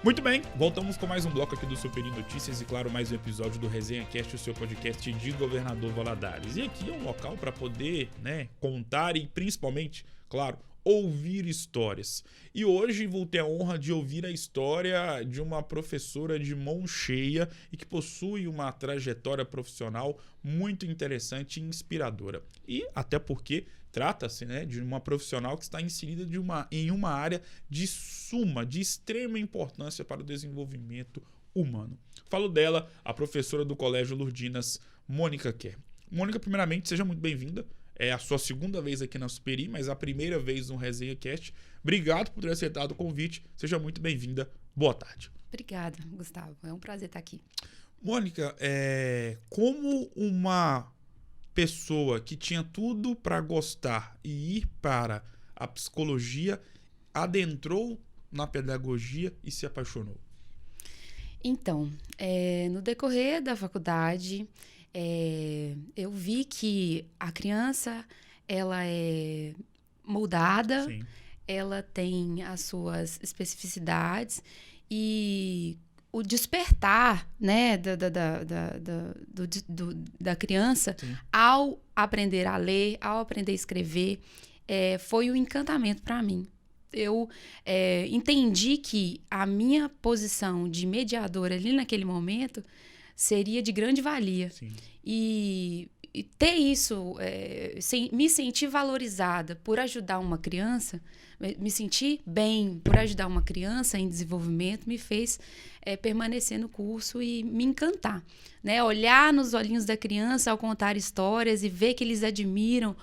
Muito bem, voltamos com mais um bloco aqui do Superi Notícias e, claro, mais um episódio do Resenha Cast, o seu podcast de Governador Valadares. E aqui é um local para poder, contar e, principalmente, claro, ouvir histórias. E hoje vou ter a honra de ouvir a história de uma professora de mão cheia e que possui uma trajetória profissional muito interessante e inspiradora. E até porque trata-se, de uma profissional que está inserida em uma área de extrema importância para o desenvolvimento humano. Falo dela, a professora do Colégio Lourdinas, Mônica Kerr. Mônica, primeiramente, seja muito bem-vinda. É a sua segunda vez aqui na Superi, mas a primeira vez no Resenha Cast. Obrigado por ter aceitado o convite. Seja muito bem-vinda. Boa tarde. Obrigada, Gustavo. É um prazer estar aqui. Mônica, como uma pessoa que tinha tudo para gostar e ir para a psicologia adentrou na pedagogia e se apaixonou? Então, no decorrer da faculdade, eu vi que a criança ela é moldada, Sim. Ela tem as suas especificidades e o despertar, da criança, sim, ao aprender a ler, ao aprender a escrever, foi um encantamento para mim. Eu entendi que a minha posição de mediadora ali naquele momento seria de grande valia. Sim. E ter isso, me sentir valorizada por ajudar uma criança, me sentir bem por ajudar uma criança em desenvolvimento, me fez permanecer no curso e me encantar. Olhar nos olhinhos da criança ao contar histórias e ver que eles admiram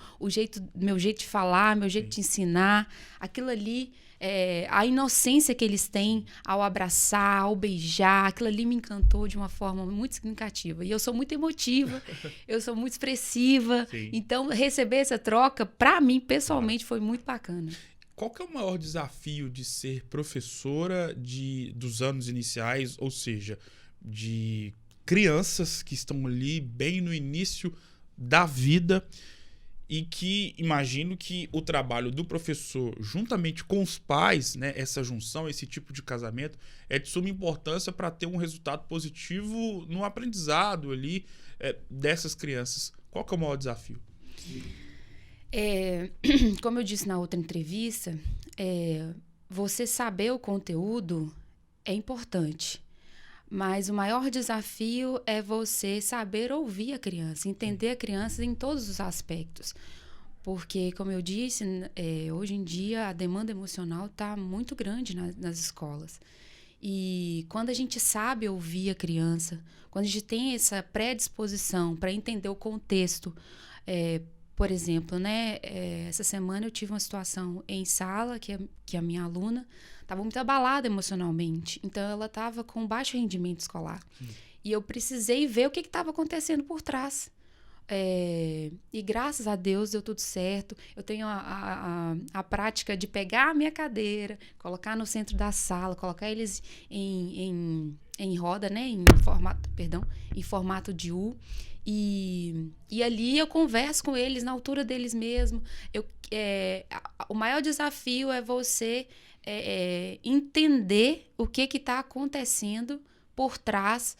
meu jeito de falar, meu jeito, sim, de ensinar. Aquilo ali, a inocência que eles têm ao abraçar, ao beijar, aquilo ali me encantou de uma forma muito significativa. E eu sou muito emotiva, eu sou muito expressiva. Sim. Então, receber essa troca, para mim, pessoalmente, foi muito bacana. Qual que é o maior desafio de ser professora dos anos iniciais, ou seja, de crianças que estão ali bem no início da vida e que imagino que o trabalho do professor, juntamente com os pais, essa junção, esse tipo de casamento, é de suma importância para ter um resultado positivo no aprendizado ali dessas crianças. Qual que é o maior desafio? Como eu disse na outra entrevista, você saber o conteúdo é importante, mas o maior desafio é você saber ouvir a criança, entender a criança em todos os aspectos. Porque, como eu disse, hoje em dia a demanda emocional está muito grande nas escolas. E quando a gente sabe ouvir a criança, quando a gente tem essa predisposição para entender o contexto, por exemplo, essa semana eu tive uma situação em sala que a minha aluna estava muito abalada emocionalmente. Então, ela estava com baixo rendimento escolar. E eu precisei ver o que estava acontecendo por trás. E graças a Deus deu tudo certo. Eu tenho a prática de pegar a minha cadeira, colocar no centro da sala, colocar eles em roda, em formato de U. E ali eu converso com eles na altura deles mesmo. O maior desafio é você entender o que está acontecendo por trás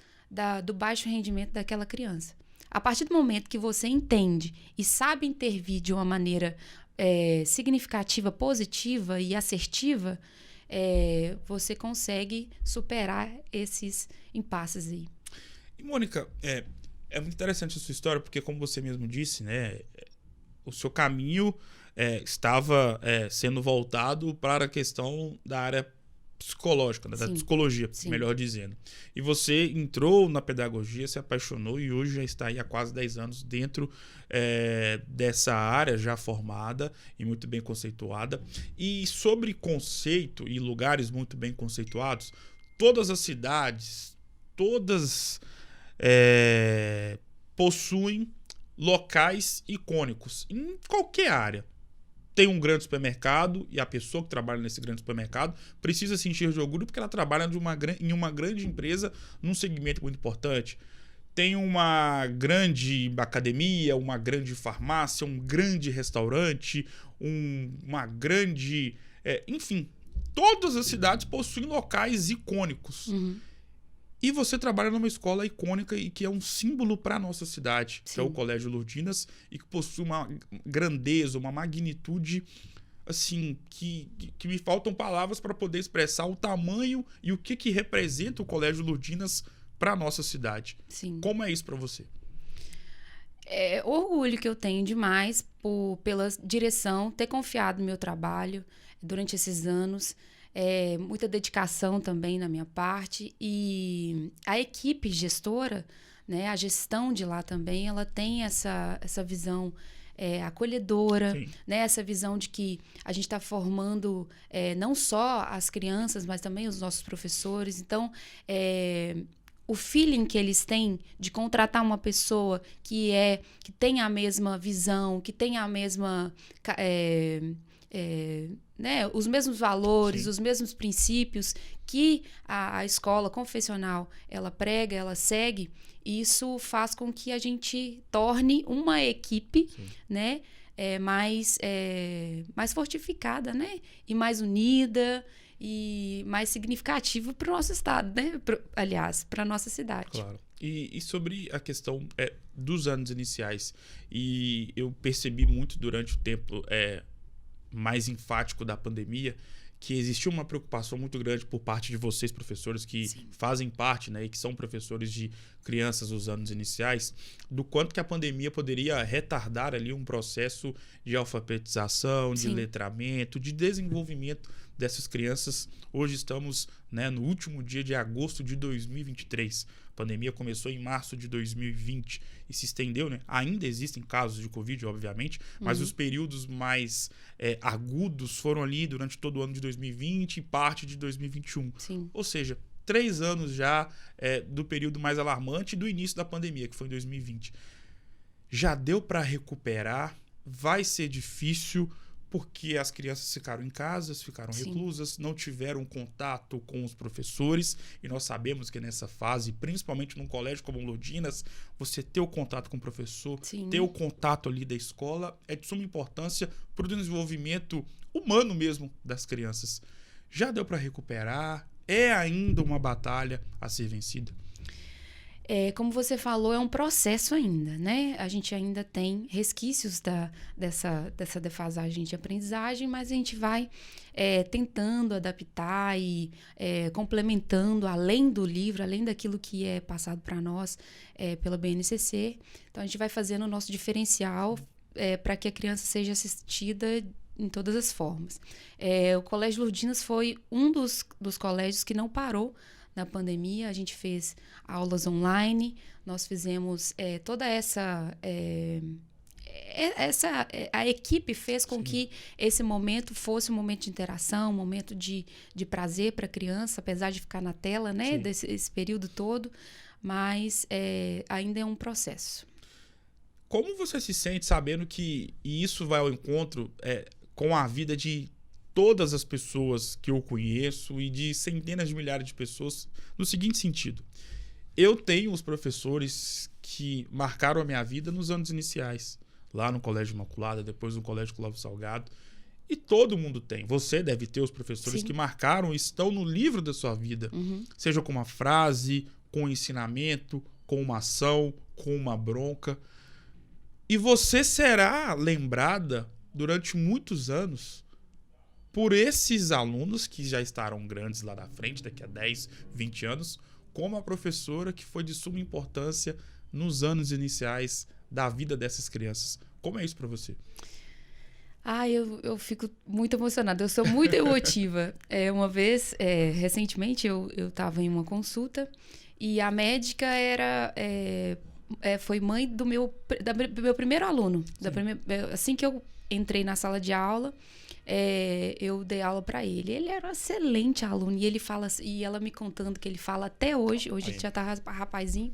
do baixo rendimento daquela criança. A partir do momento que você entende e sabe intervir de uma maneira significativa, positiva e assertiva, você consegue superar esses impasses aí. E, Mônica, é muito interessante a sua história, porque, como você mesmo disse, o seu caminho estava sendo voltado para a questão da área psicológica, da psicologia, sim, melhor dizendo. E você entrou na pedagogia, se apaixonou e hoje já está aí há quase 10 anos dentro dessa área já formada e muito bem conceituada. E sobre conceito e lugares muito bem conceituados, todas as cidades, todas possuem locais icônicos em qualquer área. Tem um grande supermercado e a pessoa que trabalha nesse grande supermercado precisa se encher de orgulho porque ela trabalha em uma grande empresa num segmento muito importante. Tem uma grande academia, uma grande farmácia, um grande restaurante, uma grande... enfim, todas as cidades possuem locais icônicos. E você trabalha numa escola icônica e que é um símbolo para a nossa cidade, que é o Colégio Lourdinas, e que possui uma grandeza, uma magnitude, assim, que me faltam palavras para poder expressar o tamanho e o que representa o Colégio Lourdinas para a nossa cidade. Sim. Como é isso para você? É orgulho que eu tenho demais pela direção, ter confiado no meu trabalho durante esses anos. Muita dedicação também na minha parte. E a equipe gestora, né, a gestão de lá também, ela tem essa visão acolhedora, né, essa visão de que a gente está formando não só as crianças, mas também os nossos professores. Então, o feeling que eles têm de contratar uma pessoa que tem a mesma visão, que tem a mesma... né, os mesmos valores, os mesmos princípios que a escola confessional ela prega, ela segue, isso faz com que a gente torne uma equipe, né, mais fortificada, né, e mais unida e mais significativa para o nosso estado, né, aliás, para a nossa cidade. Claro. E sobre a questão dos anos iniciais, e eu percebi muito durante o tempo mais enfático da pandemia, que existiu uma preocupação muito grande por parte de vocês, professores, que fazem parte, né, e que são professores de crianças nos anos iniciais, do quanto que a pandemia poderia retardar ali um processo de alfabetização, de letramento, de desenvolvimento dessas crianças. Hoje estamos, né, no último dia de agosto de 2023. A pandemia começou em março de 2020 e se estendeu, né? Ainda existem casos de Covid, obviamente, mas os períodos mais agudos foram ali durante todo o ano de 2020 e parte de 2021. Ou seja, 3 anos já do período mais alarmante do início da pandemia, que foi em 2020. Já deu para recuperar? Vai ser difícil porque as crianças ficaram em casa, ficaram reclusas, não tiveram contato com os professores, e nós sabemos que nessa fase, principalmente num colégio como Lourdinas, você ter o contato com o professor, ter o contato ali da escola, é de suma importância para o desenvolvimento humano mesmo das crianças. Já deu para recuperar? É ainda uma batalha a ser vencida? Como você falou, é um processo ainda, né? A gente ainda tem resquícios dessa defasagem de aprendizagem, mas a gente vai tentando adaptar e complementando além do livro, além daquilo que é passado para nós pela BNCC. Então, a gente vai fazendo o nosso diferencial para que a criança seja assistida em todas as formas. O Colégio Lourdinas foi um dos colégios que não parou na pandemia. A gente fez aulas online, nós fizemos toda a equipe fez com que esse momento fosse um momento de interação, um momento de prazer para a criança, apesar de ficar na tela, né, esse período todo, mas ainda é um processo. Como você se sente sabendo que isso vai ao encontro com a vida de todas as pessoas que eu conheço e de centenas de milhares de pessoas, no seguinte sentido: eu tenho os professores que marcaram a minha vida nos anos iniciais, lá no Colégio Imaculada, depois no Colégio Clóvis Salgado, e todo mundo tem. Você deve ter os professores que marcaram e estão no livro da sua vida, seja com uma frase, com um ensinamento, com uma ação, com uma bronca. E você será lembrada durante muitos anos por esses alunos que já estarão grandes lá na frente, daqui a 10, 20 anos, como a professora que foi de suma importância nos anos iniciais da vida dessas crianças. Como é isso para você? Eu fico muito emocionada, eu sou muito emotiva. Uma vez, recentemente, eu estava em uma consulta e a médica foi mãe do meu primeiro aluno. Assim que eu entrei na sala de aula, eu dei aula para ele. Ele era um excelente aluno e ele fala, e ela me contando que ele fala até hoje ele já tá rapazinho.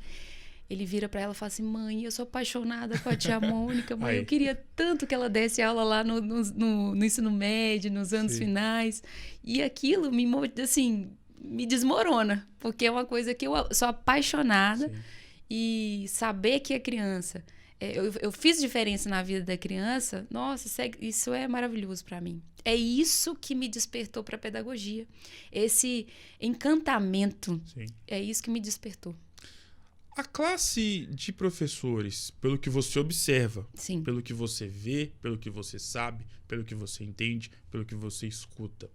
Ele vira para ela e fala assim: mãe, eu sou apaixonada com a tia Mônica, mãe, eu queria tanto que ela desse aula lá no ensino médio, nos anos finais. E aquilo me desmorona, porque é uma coisa que eu sou apaixonada. E saber que a criança eu fiz diferença na vida da criança, nossa, isso é maravilhoso para mim. É isso que me despertou para a pedagogia. Esse encantamento, Sim. é isso que me despertou. A classe de professores, pelo que você observa, Sim. pelo que você vê, pelo que você sabe, pelo que você entende, pelo que você escuta,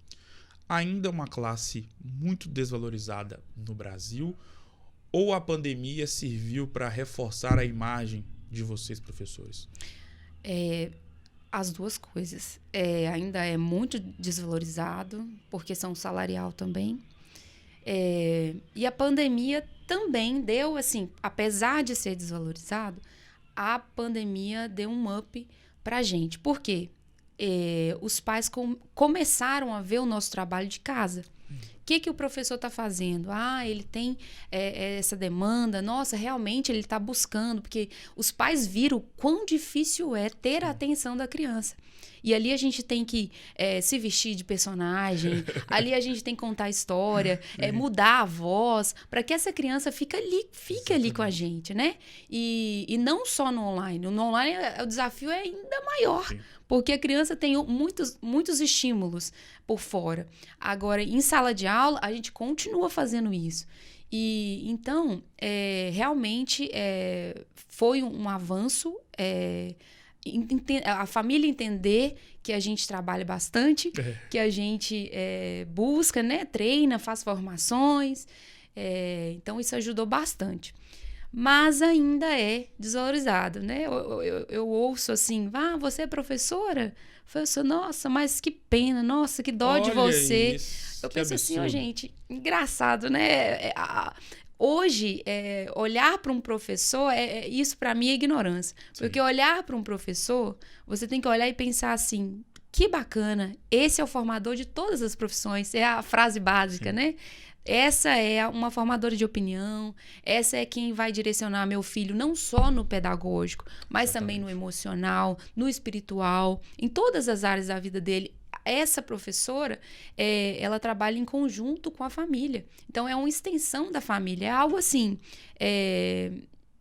ainda é uma classe muito desvalorizada no Brasil? Ou a pandemia serviu para reforçar a imagem de vocês, professores? As duas coisas. Ainda é muito desvalorizado, por questão salarial também. E a pandemia também deu, assim, apesar de ser desvalorizado, a pandemia deu um up pra gente. Por quê? Os pais começaram a ver o nosso trabalho de casa. O que o professor está fazendo? Ele tem essa demanda. Nossa, realmente ele está buscando. Porque os pais viram o quão difícil é ter a atenção da criança. E ali a gente tem que se vestir de personagem. Ali a gente tem que contar a história. Mudar a voz. Para que essa criança fique ali com a gente, né? E não só no online. No online o desafio é ainda maior. Sim. Porque a criança tem muitos estímulos por fora. Agora, em sala de aula, a gente continua fazendo isso. E então, realmente, foi um avanço. A família entender que a gente trabalha bastante, que a gente busca, né, treina, faz formações. Então, isso ajudou bastante. Mas ainda é desvalorizado, né? Eu ouço assim, você é professora? Eu falo, nossa, mas que pena, nossa, que dó de você. Isso, eu penso assim, gente, engraçado, né? Hoje, olhar para um professor, isso para mim é ignorância. Sim. Porque olhar para um professor, você tem que olhar e pensar assim, que bacana, esse é o formador de todas as profissões, é a frase básica, Sim. né? Essa é uma formadora de opinião, essa é quem vai direcionar meu filho não só no pedagógico, mas Exatamente. Também no emocional, no espiritual, em todas as áreas da vida dele. Essa professora, ela trabalha em conjunto com a família. Então, é uma extensão da família. É algo assim,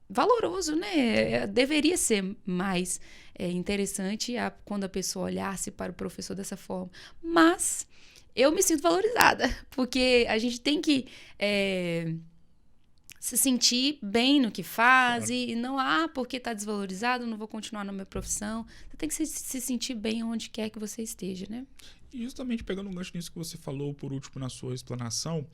valoroso, né? Deveria ser mais interessante quando a pessoa olhasse para o professor dessa forma. Mas eu me sinto valorizada, porque a gente tem que se sentir bem no que faz, claro. E não, porque está desvalorizado, não vou continuar na minha profissão. Você tem que se sentir bem onde quer que você esteja, né? E justamente pegando um gancho nisso que você falou por último na sua explanação,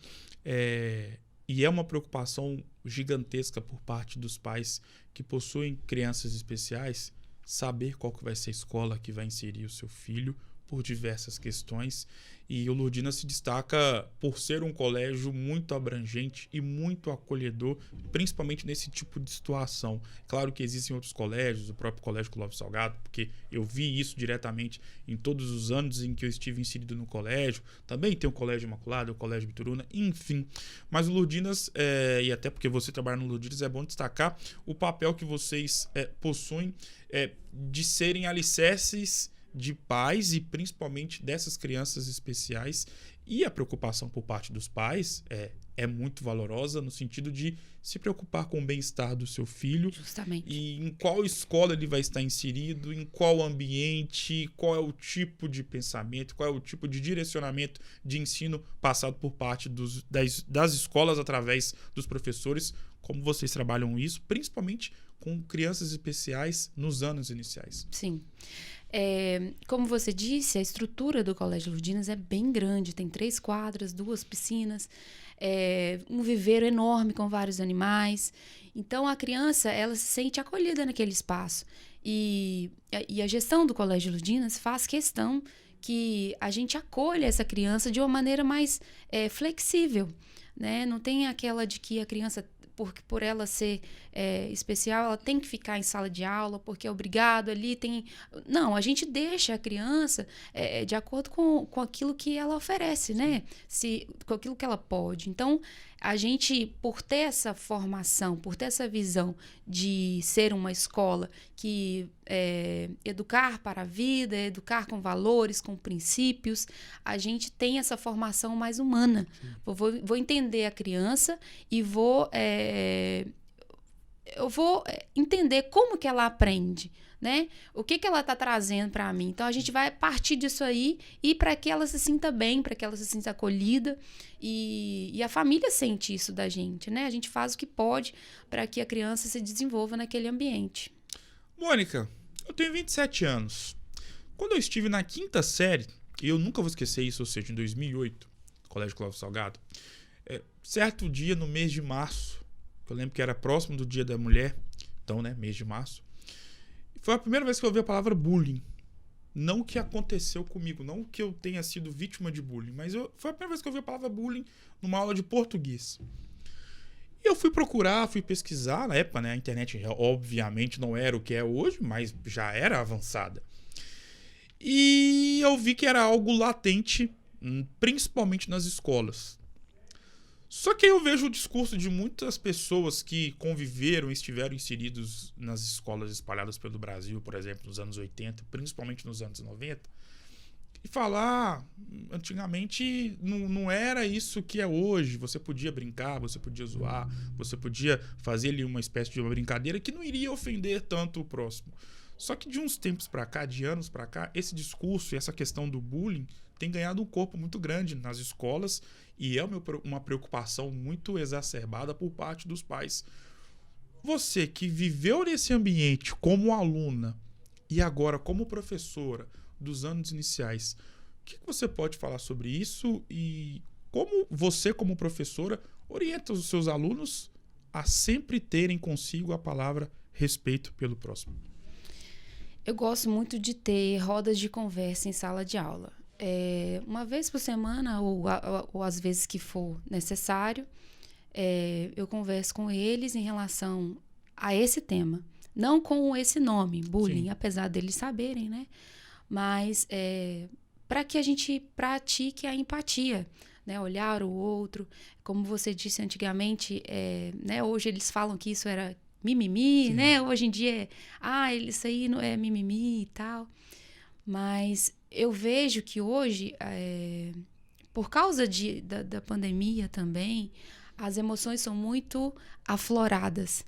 e é uma preocupação gigantesca por parte dos pais que possuem crianças especiais, saber qual que vai ser a escola que vai inserir o seu filho, por diversas questões, e o Lourdinas se destaca por ser um colégio muito abrangente e muito acolhedor, principalmente nesse tipo de situação. Claro que existem outros colégios, o próprio Colégio Clóvis Salgado, porque eu vi isso diretamente em todos os anos em que eu estive inserido no colégio. Também tem o Colégio Imaculado, o Colégio Bituruna, enfim. Mas o Lourdinas, e até porque você trabalha no Lourdinas, é bom destacar o papel que vocês possuem de serem alicerces de pais e principalmente dessas crianças especiais, e a preocupação por parte dos pais é muito valorosa no sentido de se preocupar com o bem-estar do seu filho. Justamente. E em qual escola ele vai estar inserido, em qual ambiente, qual é o tipo de pensamento, qual é o tipo de direcionamento de ensino passado por parte das escolas através dos professores, como vocês trabalham isso, principalmente com crianças especiais nos anos iniciais. Sim. Como você disse, a estrutura do Colégio Lourdinas é bem grande. Tem 3 quadras, 2 piscinas, um viveiro enorme com vários animais. Então, a criança ela se sente acolhida naquele espaço. E a gestão do Colégio Lourdinas faz questão que a gente acolha essa criança de uma maneira mais flexível, né? Não tem aquela de que a criança, por ela ser especial, ela tem que ficar em sala de aula, porque é obrigado ali, tem... Não, a gente deixa a criança de acordo com aquilo que ela oferece, né? Com aquilo que ela pode. Então, a gente, por ter essa formação, por ter essa visão de ser uma escola que educar para a vida, educar com valores, com princípios, a gente tem essa formação mais humana. Vou entender a criança e vou eu vou entender como que ela aprende, né? O que ela está trazendo para mim. Então, a gente vai partir disso aí e para que ela se sinta bem, para que ela se sinta acolhida. E a família sente isso da gente, né? A gente faz o que pode para que a criança se desenvolva naquele ambiente. Mônica, eu tenho 27 anos. Quando eu estive na 5ª série, e eu nunca vou esquecer isso, ou seja, em 2008, no Colégio Clóvis Salgado, certo dia no mês de março, eu lembro que era próximo do Dia da Mulher, então, né, mês de março, foi a primeira vez que eu ouvi a palavra bullying. Não o que aconteceu comigo, não que eu tenha sido vítima de bullying, mas foi a primeira vez que eu ouvi a palavra bullying numa aula de português. E eu fui procurar, fui pesquisar, na época, né, a internet obviamente não era o que é hoje, mas já era avançada. E eu vi que era algo latente, principalmente nas escolas. Só que aí eu vejo o discurso de muitas pessoas que conviveram e estiveram inseridos nas escolas espalhadas pelo Brasil, por exemplo, nos anos 80, principalmente nos anos 90, e falar, antigamente não era isso que é hoje. Você podia brincar, você podia zoar, você podia fazer ali uma espécie de uma brincadeira que não iria ofender tanto o próximo. Só que de uns tempos pra cá, de anos pra cá, esse discurso e essa questão do bullying tem ganhado um corpo muito grande nas escolas e é uma preocupação muito exacerbada por parte dos pais. Você que viveu nesse ambiente como aluna e agora como professora dos anos iniciais, o que você pode falar sobre isso e como você, como professora, orienta os seus alunos a sempre terem consigo a palavra respeito pelo próximo? Eu gosto muito de ter rodas de conversa em sala de aula. Uma vez por semana, ou às vezes que for necessário, eu converso com eles em relação a esse tema. Não com esse nome, bullying, sim, apesar deles saberem, né? Mas para que a gente pratique a empatia, né? Olhar o outro. Como você disse antigamente, né? Hoje eles falam que isso era mimimi, sim, né? Hoje em dia isso aí não é mimimi e tal. Mas eu vejo que hoje, por causa da pandemia também, as emoções são muito afloradas.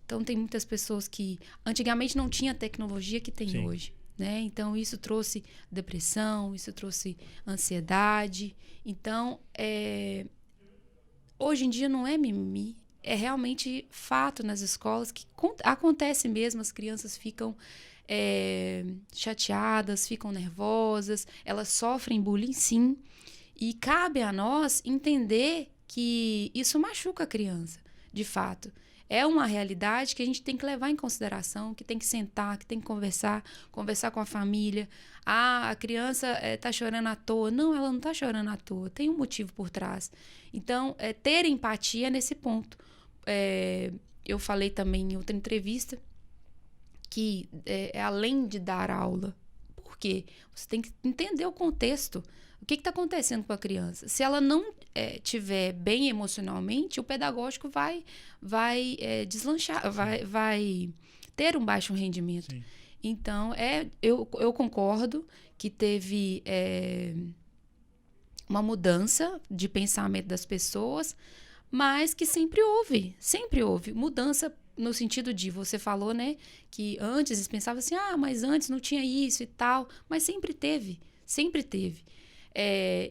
Então, tem muitas pessoas que antigamente não tinha a tecnologia que tem, sim, hoje, né? Então, isso trouxe depressão, isso trouxe ansiedade. Então, hoje em dia não é mimimi, é realmente fato nas escolas que acontece mesmo, as crianças ficam chateadas, ficam nervosas, elas sofrem bullying, sim, e cabe a nós entender que isso machuca a criança, de fato. É uma realidade que a gente tem que levar em consideração, que tem que sentar, que tem que conversar com a família. A criança está chorando à toa. Não, ela não está chorando à toa, tem um motivo por trás. Então, ter empatia nesse ponto. Eu falei também em outra entrevista que além de dar aula, por quê? Você tem que entender o contexto. O que está acontecendo com a criança? Se ela não estiver bem emocionalmente, o pedagógico vai deslanchar, vai ter um baixo rendimento. Sim. Então, eu concordo que teve uma mudança de pensamento das pessoas, mas que sempre houve mudança no sentido de, você falou, né, que antes eles pensavam assim, mas antes não tinha isso e tal, mas sempre teve.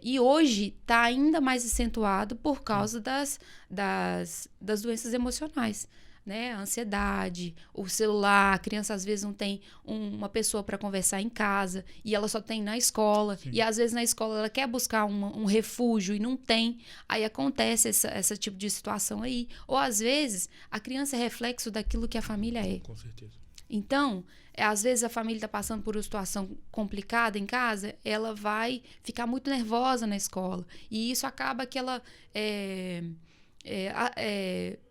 E hoje está ainda mais acentuado por causa das doenças emocionais, né? A ansiedade, o celular, a criança às vezes não tem uma pessoa para conversar em casa e ela só tem na escola. Sim. E às vezes na escola ela quer buscar um refúgio e não tem. Aí acontece esse tipo de situação aí. Ou às vezes a criança é reflexo daquilo que a família é. Com certeza. Então, às vezes a família está passando por uma situação complicada em casa, ela vai ficar muito nervosa na escola. E isso acaba que ela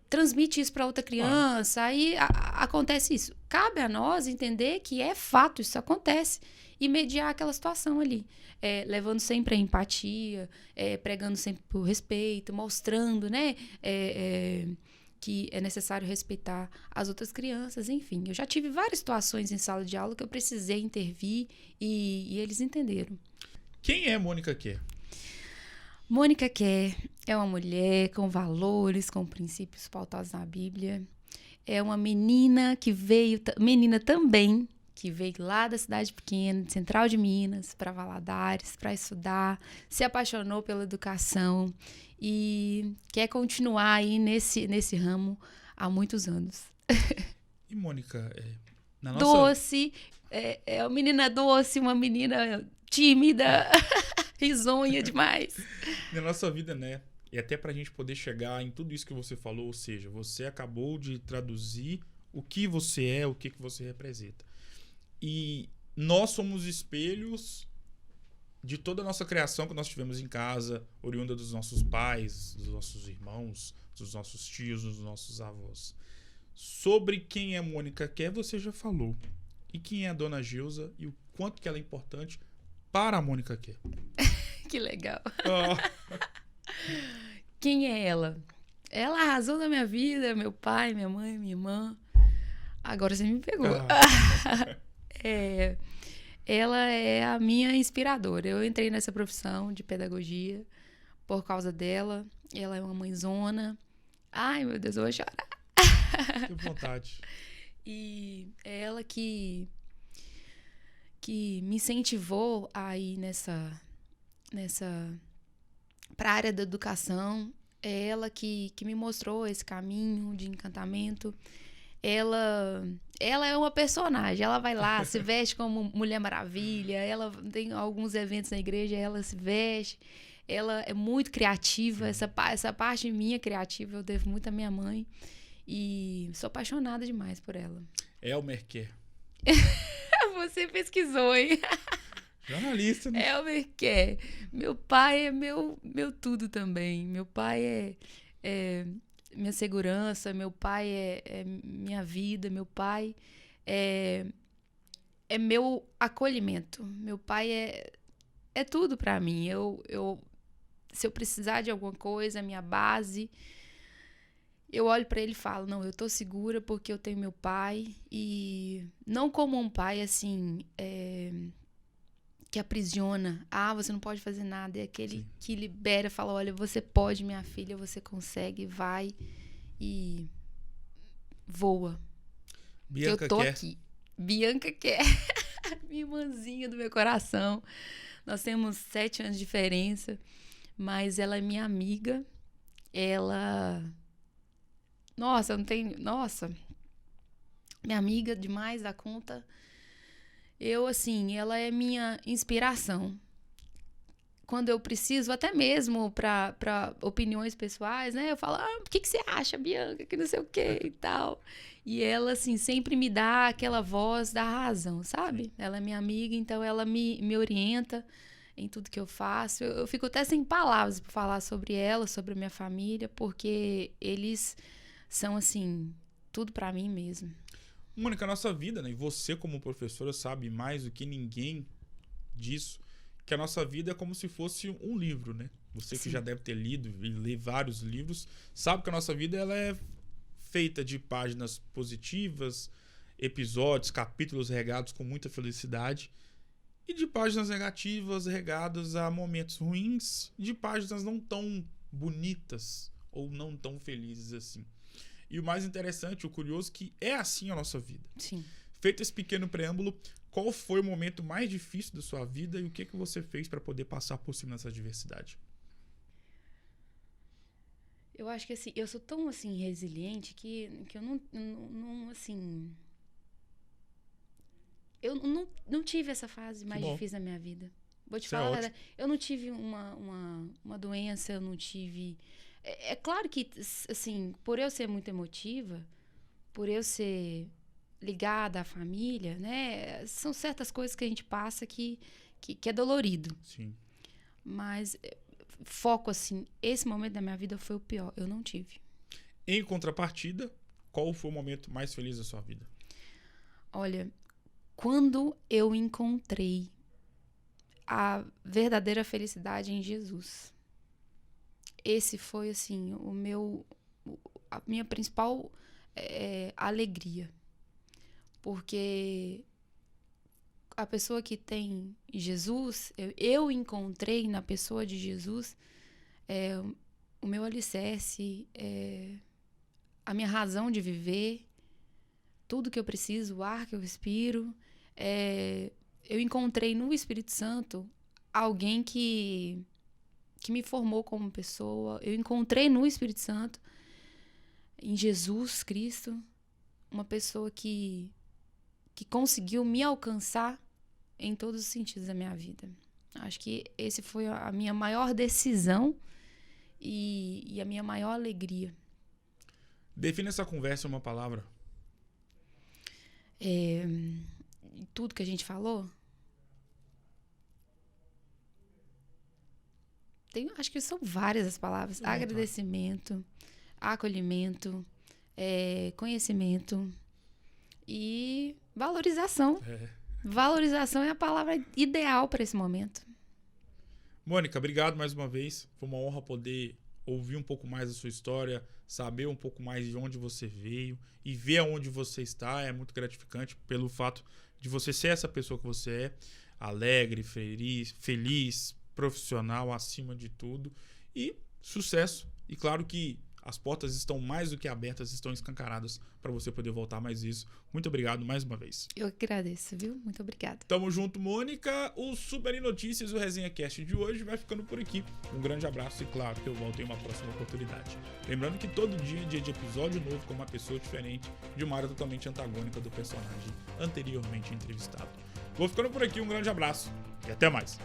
transmite isso para outra criança, aí acontece isso. Cabe a nós entender que é fato, isso acontece, e mediar aquela situação ali. Levando sempre a empatia, pregando sempre por respeito, mostrando, né, que é necessário respeitar as outras crianças, enfim. Eu já tive várias situações em sala de aula que eu precisei intervir e eles entenderam. Quem é Mônica Kerr? Mônica Kerr é uma mulher com valores, com princípios pautados na Bíblia. é uma menina que veio, menina também, que veio lá da cidade pequena, de Central de Minas, para Valadares, para estudar, se apaixonou pela educação e quer continuar aí nesse ramo há muitos anos. E, Mônica, na nossa... Doce, é uma menina doce, uma menina tímida, risonha demais. Na nossa vida, né? E até pra gente poder chegar em tudo isso que você falou, ou seja, você acabou de traduzir o que você é, o que você representa. E nós somos espelhos de toda a nossa criação que nós tivemos em casa, oriunda dos nossos pais, dos nossos irmãos, dos nossos tios, dos nossos avós. Sobre quem é Mônica Kerr, você já falou. E quem é a Dona Geusa e o quanto que ela é importante para a Mônica Kerr. Que legal. Oh. Quem é ela? Ela arrasou na minha vida, meu pai, minha mãe, minha irmã. Agora você me pegou. Ela é a minha inspiradora. Eu entrei nessa profissão de pedagogia por causa dela. Ela é uma mãezona. Ai, meu Deus, eu vou chorar. Que vontade. E é ela que me incentivou a ir para a área da educação. É ela que me mostrou esse caminho de encantamento. Ela é uma personagem. Ela vai lá, se veste como Mulher Maravilha. Ela tem alguns eventos na igreja, ela se veste. Ela é muito criativa. Essa parte minha criativa eu devo muito à minha mãe. E sou apaixonada demais por ela. Elmer Kerr. Você pesquisou, hein? Jornalista, né? Elmer Kerr. Meu pai é meu tudo também. Meu pai é minha segurança. Meu pai é minha vida. Meu pai é meu acolhimento. Meu pai é tudo pra mim. Se eu precisar de alguma coisa, a minha base... Eu olho pra ele e falo, não, eu tô segura porque eu tenho meu pai. E não como um pai, assim, que aprisiona. Ah, você não pode fazer nada. É aquele Sim. que libera, fala, olha, você pode, minha filha, você consegue, vai e voa. Bianca eu tô Kerr. aqui. Bianca Kerr. Minha irmãzinha do meu coração. Nós temos 7 anos de diferença, mas ela é minha amiga. Ela... Nossa, minha amiga demais da conta. Ela é minha inspiração. Quando eu preciso, até mesmo para opiniões pessoais, né? Eu falo, o que você acha, Bianca? Que não sei o que e tal. E ela, assim, sempre me dá aquela voz da razão, sabe? Ela é minha amiga, então ela me orienta em tudo que eu faço. Eu fico até sem palavras para falar sobre ela, sobre a minha família, porque eles... são, assim, tudo pra mim mesmo. Mônica, a nossa vida, né? E você como professora sabe mais do que ninguém disso, que a nossa vida é como se fosse um livro, né? Você que já deve ter lido e lê vários livros, sabe que a nossa vida ela é feita de páginas positivas, episódios, capítulos regados com muita felicidade, e de páginas negativas regadas a momentos ruins, de páginas não tão bonitas ou não tão felizes assim. E o mais interessante, o curioso, que é assim a nossa vida. Sim. Feito esse pequeno preâmbulo, qual foi o momento mais difícil da sua vida e o que você fez para poder passar por cima dessa adversidade? Eu acho que, assim, eu sou tão, assim, resiliente que eu não assim... Eu não tive essa fase mais difícil da minha vida. Vou te falar a verdade. Eu não tive uma doença, eu não tive... É claro que, assim, por eu ser muito emotiva, por eu ser ligada à família, né? São certas coisas que a gente passa que é dolorido. Sim. Mas, foco, assim, esse momento da minha vida foi o pior. Eu não tive. Em contrapartida, qual foi o momento mais feliz da sua vida? Olha, quando eu encontrei a verdadeira felicidade em Jesus. Esse foi, assim, a minha principal alegria. Porque a pessoa que tem Jesus, eu encontrei na pessoa de Jesus o meu alicerce, a minha razão de viver, tudo que eu preciso, o ar que eu respiro. Eu encontrei no Espírito Santo alguém que me formou como pessoa. Eu encontrei no Espírito Santo, em Jesus Cristo, uma pessoa que conseguiu me alcançar em todos os sentidos da minha vida. Acho que esse foi a minha maior decisão e a minha maior alegria. Defina essa conversa em uma palavra. Tudo que a gente falou. Acho que são várias as palavras. Sim, agradecimento, acolhimento, conhecimento e valorização. Valorização é a palavra ideal para esse momento. Mônica, obrigado mais uma vez. Foi uma honra poder ouvir um pouco mais da sua história, saber um pouco mais de onde você veio e ver aonde você está. É muito gratificante pelo fato de você ser essa pessoa que você é, alegre, feliz, profissional acima de tudo e sucesso. E claro que as portas estão mais do que abertas, estão escancaradas para você poder voltar mais isso. Muito obrigado mais uma vez. Eu agradeço, viu? Muito obrigada. Tamo junto, Mônica. O Super em Notícias, o Resenha Cast de hoje vai ficando por aqui. Um grande abraço e claro que eu volto em uma próxima oportunidade. Lembrando que todo dia é dia de episódio novo com uma pessoa diferente, de uma área totalmente antagônica do personagem anteriormente entrevistado. Vou ficando por aqui, um grande abraço e até mais.